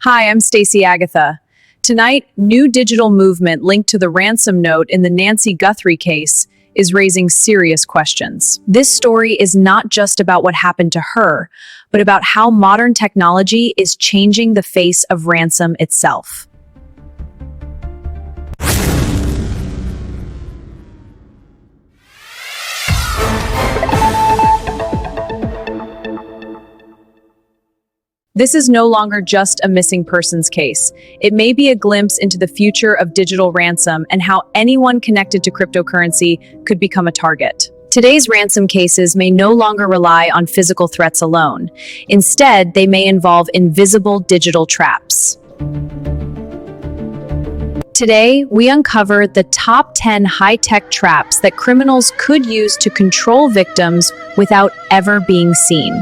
Hi, I'm Stacey Agatha. Tonight, new digital movement linked to the ransom note in the Nancy Guthrie case is raising serious questions. This story is not just about what happened to her, but about how modern technology is changing the face of ransom itself. This is no longer just a missing persons case. It may be a glimpse into the future of digital ransom and how anyone connected to cryptocurrency could become a target. Today's ransom cases may no longer rely on physical threats alone. Instead, they may involve invisible digital traps. Today, we uncover the top 10 high-tech traps that criminals could use to control victims without ever being seen.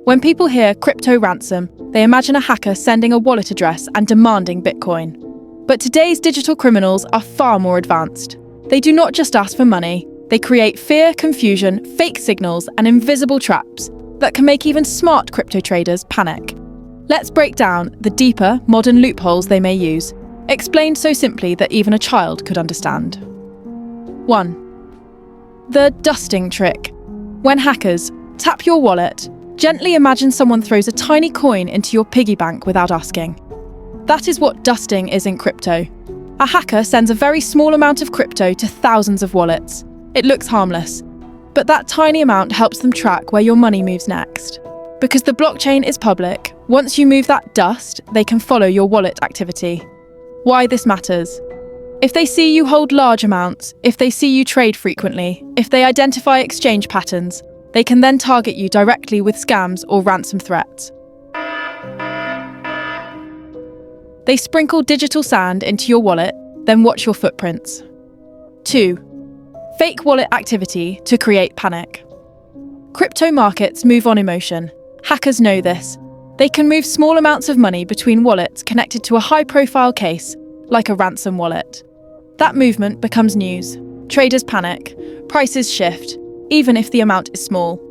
When people hear crypto ransom, they imagine a hacker sending a wallet address and demanding Bitcoin. But today's digital criminals are far more advanced. They do not just ask for money, they create fear, confusion, fake signals, and invisible traps that can make even smart crypto traders panic. Let's break down the deeper, modern loopholes they may use, explained so simply that even a child could understand. 1. The dusting trick. When hackers tap your wallet, gently imagine someone throws a tiny coin into your piggy bank without asking. That is what dusting is in crypto. A hacker sends a very small amount of crypto to thousands of wallets. It looks harmless, but that tiny amount helps them track where your money moves next. Because the blockchain is public, once you move that dust, they can follow your wallet activity. Why this matters? If they see you hold large amounts, if they see you trade frequently, if they identify exchange patterns, they can then target you directly with scams or ransom threats. They sprinkle digital sand into your wallet, then watch your footprints. 2. Fake wallet activity to create panic. Crypto markets move on emotion. Hackers know this. They can move small amounts of money between wallets connected to a high-profile case, like a ransom wallet. That movement becomes news. Traders panic. Prices shift, even if the amount is small.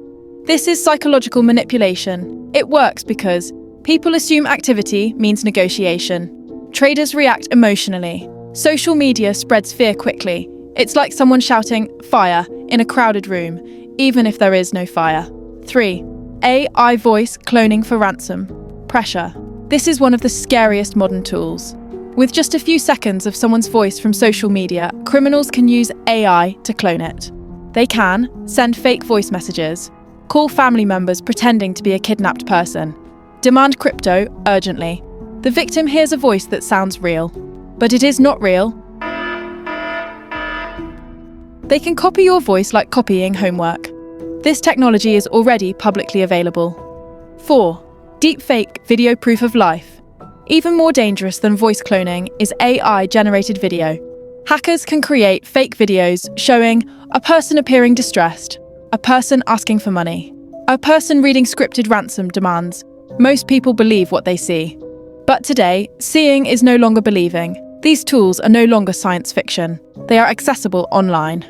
This is psychological manipulation. It works because people assume activity means negotiation. Traders react emotionally. Social media spreads fear quickly. It's like someone shouting, "Fire," in a crowded room, even if there is no fire. 3. AI voice cloning for ransom. Pressure. This is one of the scariest modern tools. With just a few seconds of someone's voice from social media, criminals can use AI to clone it. They can send fake voice messages, call family members pretending to be a kidnapped person, demand crypto urgently. The victim hears a voice that sounds real, but it is not real. They can copy your voice like copying homework. This technology is already publicly available. 4. Deepfake video proof of life. Even more dangerous than voice cloning is AI-generated video. Hackers can create fake videos showing a person appearing distressed, a person asking for money, a person reading scripted ransom demands. Most people believe what they see. But today, seeing is no longer believing. These tools are no longer science fiction. They are accessible online.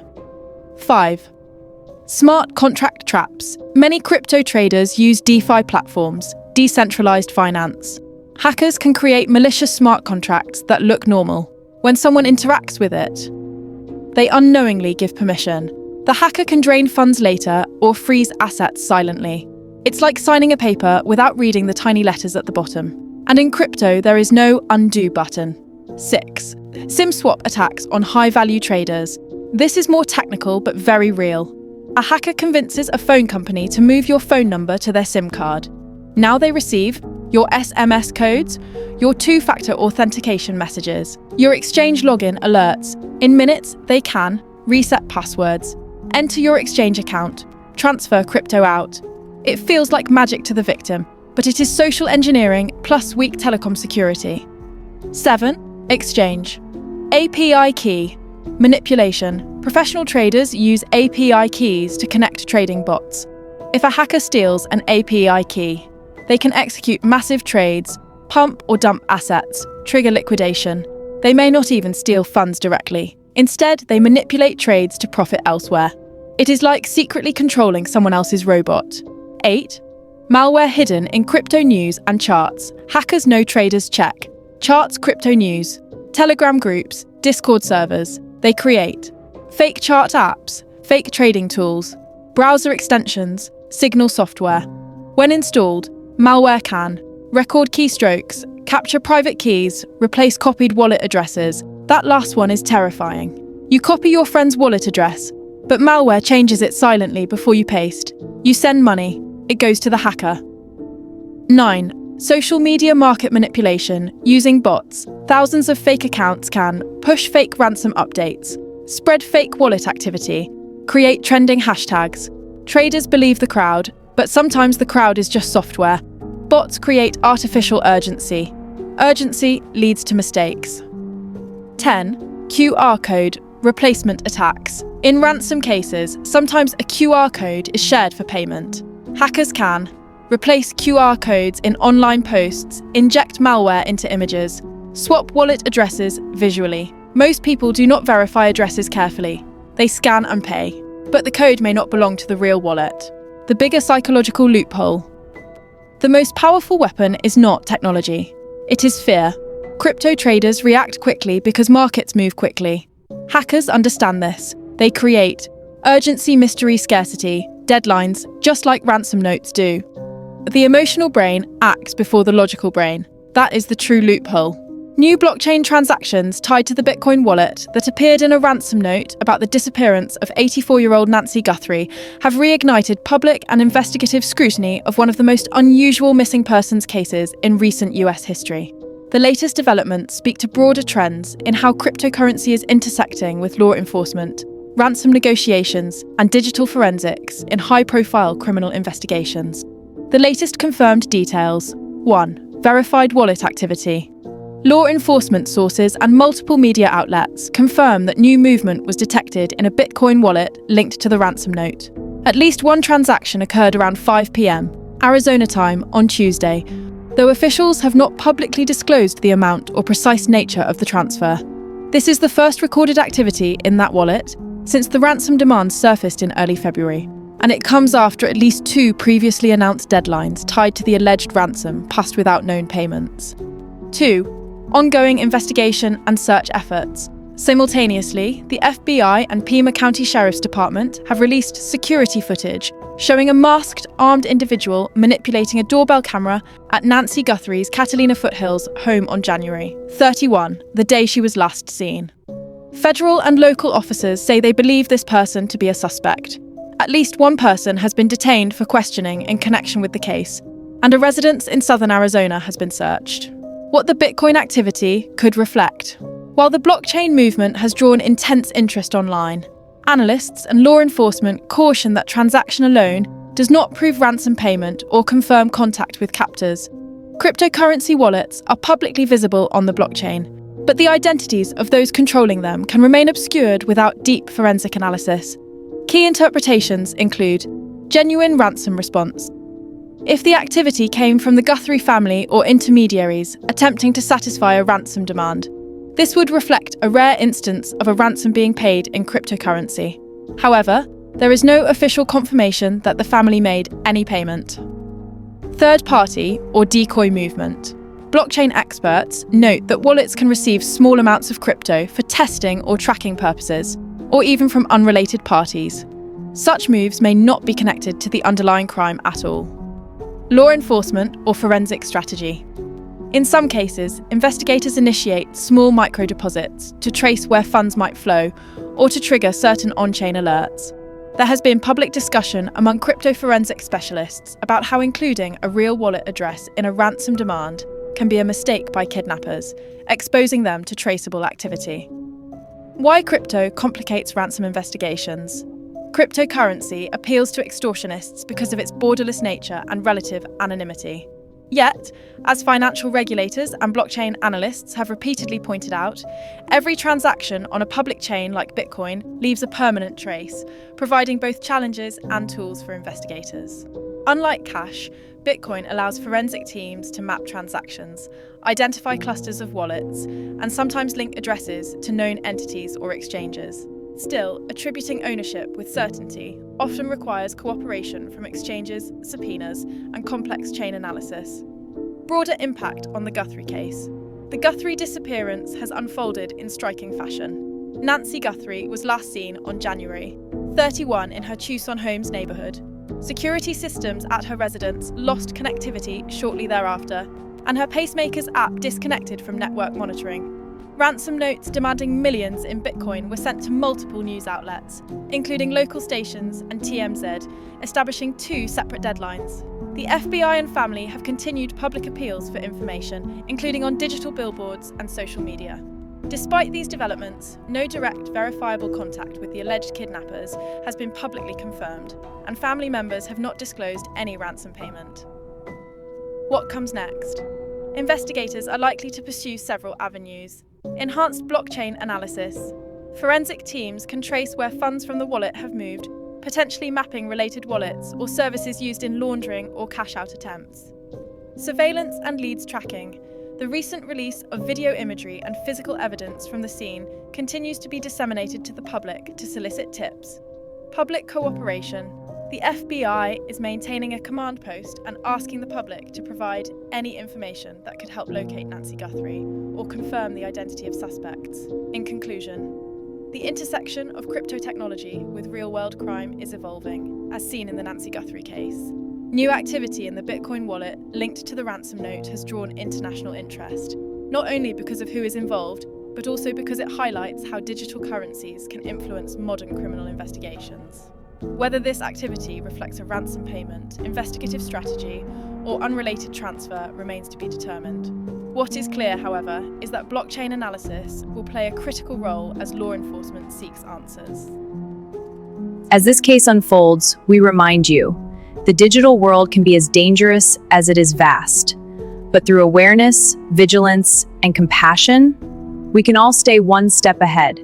5. Smart contract traps. Many crypto traders use DeFi platforms, decentralized finance. Hackers can create malicious smart contracts that look normal. When someone interacts with it, they unknowingly give permission. The hacker can drain funds later or freeze assets silently. It's like signing a paper without reading the tiny letters at the bottom. And in crypto, there is no undo button. 6. SIM swap attacks on high-value traders. This is more technical but very real. A hacker convinces a phone company to move your phone number to their SIM card. Now they receive your SMS codes, your two-factor authentication messages, your exchange login alerts. In minutes, they can reset passwords, enter your exchange account, transfer crypto out. It feels like magic to the victim, but it is social engineering plus weak telecom security. 7. Exchange. API key. Manipulation. Professional traders use API keys to connect trading bots. If a hacker steals an API key, they can execute massive trades, pump or dump assets, trigger liquidation. They may not even steal funds directly. Instead, they manipulate trades to profit elsewhere. It is like secretly controlling someone else's robot. 8. Malware hidden in crypto news and charts. Hackers know traders check. Charts, crypto news, Telegram groups, Discord servers. They create fake chart apps, fake trading tools, browser extensions, signal software. When installed, malware can record keystrokes, capture private keys, replace copied wallet addresses. That last one is terrifying. You copy your friend's wallet address, but malware changes it silently before you paste. You send money, it goes to the hacker. 9. Social media market manipulation using bots. Thousands of fake accounts can push fake ransom updates, spread fake wallet activity, create trending hashtags. Traders believe the crowd, but sometimes the crowd is just software. Bots create artificial urgency. Urgency leads to mistakes. 10. QR code replacement attacks. In ransom cases, sometimes a QR code is shared for payment. Hackers can replace QR codes in online posts, inject malware into images, swap wallet addresses visually. Most people do not verify addresses carefully. They scan and pay, but the code may not belong to the real wallet. The bigger psychological loophole. The most powerful weapon is not technology. It is fear. Crypto traders react quickly because markets move quickly. Hackers understand this. They create urgency, mystery, scarcity, deadlines, just like ransom notes do. The emotional brain acts before the logical brain. That is the true loophole. New blockchain transactions tied to the Bitcoin wallet that appeared in a ransom note about the disappearance of 84-year-old Nancy Guthrie have reignited public and investigative scrutiny of one of the most unusual missing persons cases in recent US history. The latest developments speak to broader trends in how cryptocurrency is intersecting with law enforcement, ransom negotiations, and digital forensics in high-profile criminal investigations. The latest confirmed details. 1. Verified wallet activity. Law enforcement sources and multiple media outlets confirm that new movement was detected in a Bitcoin wallet linked to the ransom note. At least one transaction occurred around 5 p.m. Arizona time on Tuesday, though officials have not publicly disclosed the amount or precise nature of the transfer. This is the first recorded activity in that wallet since the ransom demands surfaced in early February, and it comes after at least 2 previously announced deadlines tied to the alleged ransom passed without known payments. 2. Ongoing investigation and search efforts. Simultaneously, the FBI and Pima County Sheriff's Department have released security footage showing a masked, armed individual manipulating a doorbell camera at Nancy Guthrie's Catalina Foothills home on January 31, the day she was last seen. Federal and local officers say they believe this person to be a suspect. At least one person has been detained for questioning in connection with the case, and a residence in southern Arizona has been searched. What the Bitcoin activity could reflect. While the blockchain movement has drawn intense interest online, analysts and law enforcement caution that transaction alone does not prove ransom payment or confirm contact with captors. Cryptocurrency wallets are publicly visible on the blockchain, but the identities of those controlling them can remain obscured without deep forensic analysis. Key interpretations include genuine ransom response. If the activity came from the Guthrie family or intermediaries attempting to satisfy a ransom demand, this would reflect a rare instance of a ransom being paid in cryptocurrency. However, there is no official confirmation that the family made any payment. Third-party or decoy movement. Blockchain experts note that wallets can receive small amounts of crypto for testing or tracking purposes, or even from unrelated parties. Such moves may not be connected to the underlying crime at all. Law enforcement or forensic strategy. In some cases, investigators initiate small micro-deposits to trace where funds might flow or to trigger certain on-chain alerts. There has been public discussion among crypto forensic specialists about how including a real wallet address in a ransom demand can be a mistake by kidnappers, exposing them to traceable activity. Why crypto complicates ransom investigations. Cryptocurrency appeals to extortionists because of its borderless nature and relative anonymity. Yet, as financial regulators and blockchain analysts have repeatedly pointed out, every transaction on a public chain like Bitcoin leaves a permanent trace, providing both challenges and tools for investigators. Unlike cash, Bitcoin allows forensic teams to map transactions, identify clusters of wallets, and sometimes link addresses to known entities or exchanges. Still, attributing ownership with certainty often requires cooperation from exchanges, subpoenas, and complex chain analysis. Broader impact on the Guthrie case. The Guthrie disappearance has unfolded in striking fashion. Nancy Guthrie was last seen on January 31 in her Tucson Homes neighbourhood. Security systems at her residence lost connectivity shortly thereafter, and her Pacemakers app disconnected from network monitoring. Ransom notes demanding millions in Bitcoin were sent to multiple news outlets, including local stations and TMZ, establishing 2 separate deadlines. The FBI and family have continued public appeals for information, including on digital billboards and social media. Despite these developments, no direct verifiable contact with the alleged kidnappers has been publicly confirmed, and family members have not disclosed any ransom payment. What comes next? Investigators are likely to pursue several avenues. Enhanced blockchain analysis. Forensic teams can trace where funds from the wallet have moved, potentially mapping related wallets or services used in laundering or cash-out attempts. Surveillance and leads tracking. The recent release of video imagery and physical evidence from the scene continues to be disseminated to the public to solicit tips. Public cooperation. The FBI is maintaining a command post and asking the public to provide any information that could help locate Nancy Guthrie or confirm the identity of suspects. In conclusion, the intersection of crypto technology with real-world crime is evolving, as seen in the Nancy Guthrie case. New activity in the Bitcoin wallet linked to the ransom note has drawn international interest, not only because of who is involved, but also because it highlights how digital currencies can influence modern criminal investigations. Whether this activity reflects a ransom payment, investigative strategy, or unrelated transfer remains to be determined. What is clear, however, is that blockchain analysis will play a critical role as law enforcement seeks answers. As this case unfolds, we remind you, the digital world can be as dangerous as it is vast. But through awareness, vigilance, and compassion, we can all stay one step ahead.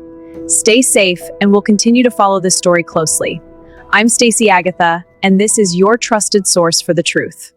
Stay safe, and we'll continue to follow this story closely. I'm Stacey Agatha, and this is your trusted source for the truth.